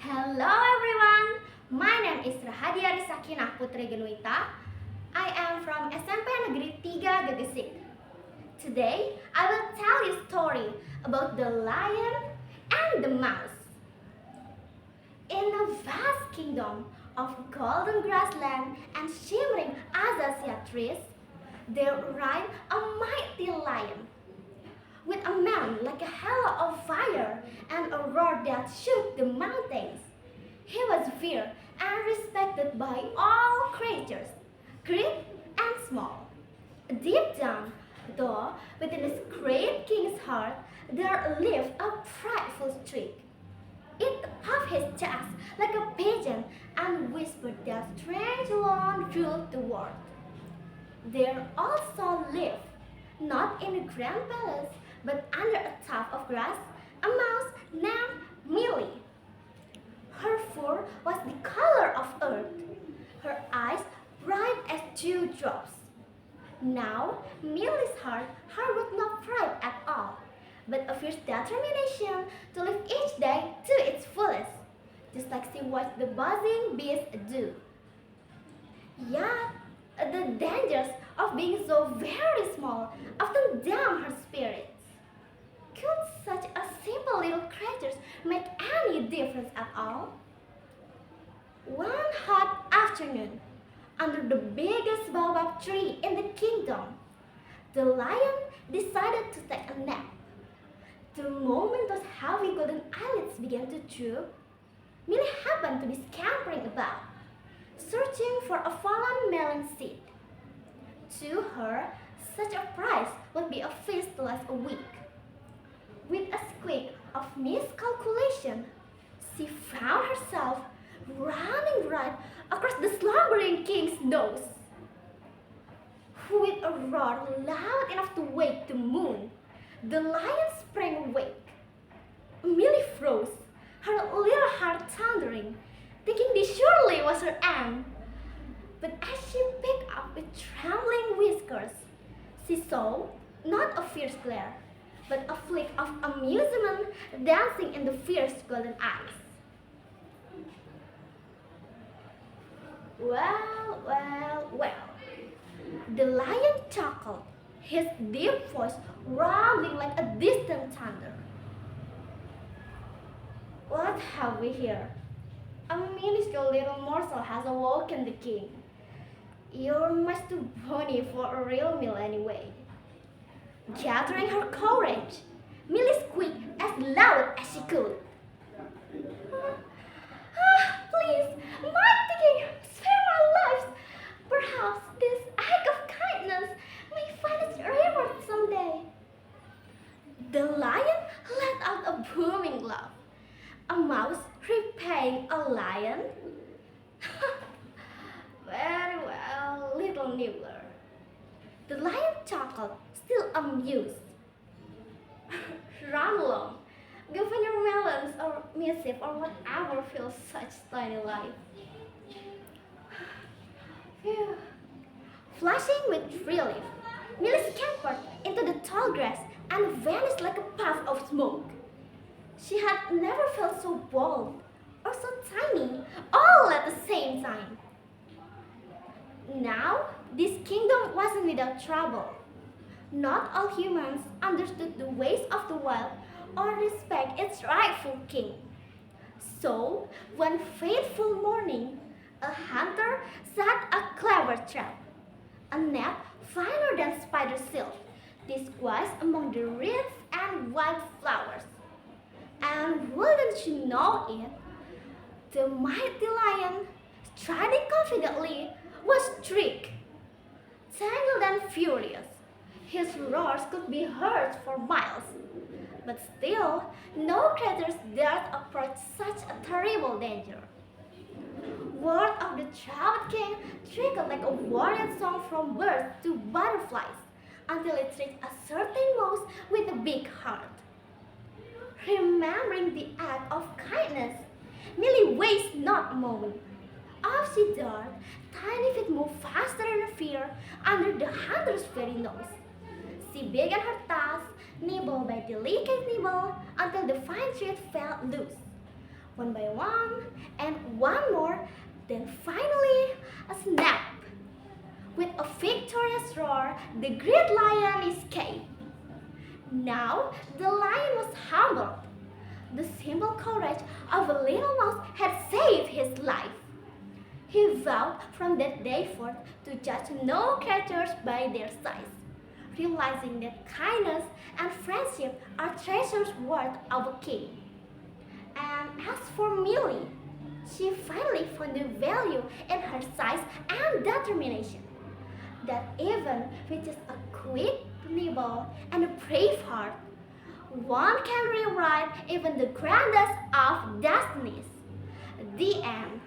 Hello everyone, my name is Rahadiary Shakienah Putri Genuita. I am from SMP Negeri 3 Gegesik. Today, I will tell you a story about the lion and the mouse. In a vast kingdom of golden grassland and shimmering acacia trees, there reigned a mighty lion. With a mane like a halo of fire and a roar that shook the mountains. He was feared and respected by all creatures, great and small. Deep down, though, within this great king's heart, there lived a frightful streak. It puffed his chest like a pigeon and whispered that strange alone ruled the world. There also lived, not in a grand palace, but under a tuft of grass, a mouse named Millie. Her fur was the color of earth, her eyes bright as dewdrops. Now, Millie's heart harbored no pride at all, but a fierce determination to live each day to its fullest, just like she watched the buzzing bees do. Yet, the dangers of being so very small often damn her spirits. Could such a simple little creature make any difference at all? One hot afternoon, under the biggest baobab tree in the kingdom, the lion decided to take a nap. The moment those heavy golden eyelids began to droop, Millie happened to be scampering about, searching for a fallen melon seed. To her, such a prize would be a feast to last a week. With a squeak of miscalculation, she found herself running right across the slumbering king's nose. With a roar loud enough to wake the moon, the lion sprang awake. Millie froze, her little heart thundering, thinking this surely was her end. But as she picked up with trembling whiskers, she saw not a fierce glare, but a flick of amusement dancing in the fierce golden eyes. Well. The lion chuckled, his deep voice rumbling like a distant thunder. What have we here? A minuscule little morsel has awoken the king. You're much too bony for a real meal anyway. Gathering her courage, Millie squeaked as loud as she could. Please, mighty king, spare our lives. Perhaps this act of kindness may find its reward someday. The lion let out a booming laugh. A mouse repaying a lion? Very well, little nibbler. The lion chuckled, still amused. Run along. Go find your melons or mischief or whatever fills such tiny life. Phew. Flushing with relief, Millie scampered into the tall grass and vanished like a puff of smoke. She had never felt so bold or so tiny, all at the same time. Now, this kingdom wasn't without trouble. Not all humans understood the ways of the wild or respect its rightful king. So, one fateful morning, a hunter set a clever trap. A net finer than spider silk, disguised among the reeds and wildflowers. And wouldn't you know it, the mighty lion, striding confidently, was tricked. Tangled and furious, his roars could be heard for miles. But still, no creatures dared approach such a terrible danger. Word of the troubled king trickled like a warrior song from birds to butterflies until it reached a certain mouse with a big heart. Remembering the act of kindness, Millie wasted not a moment. Off she darted, tiny feet moved faster than fear under the hunter's very nose. She began her task, nibble by delicate nibble, until the fine thread fell loose. one by one, and one more, then finally a snap. With a victorious roar, the great lion escaped. Now the lion was humbled. The simple courage of a little mouse had saved his life. He vowed from that day forth to judge no creatures by their size, realizing that kindness and friendship are treasures worth of a king. And as for Millie, she finally found the value in her size and determination. That even with just a quick nibble and a brave heart, one can rewrite even the grandest of destinies. The end.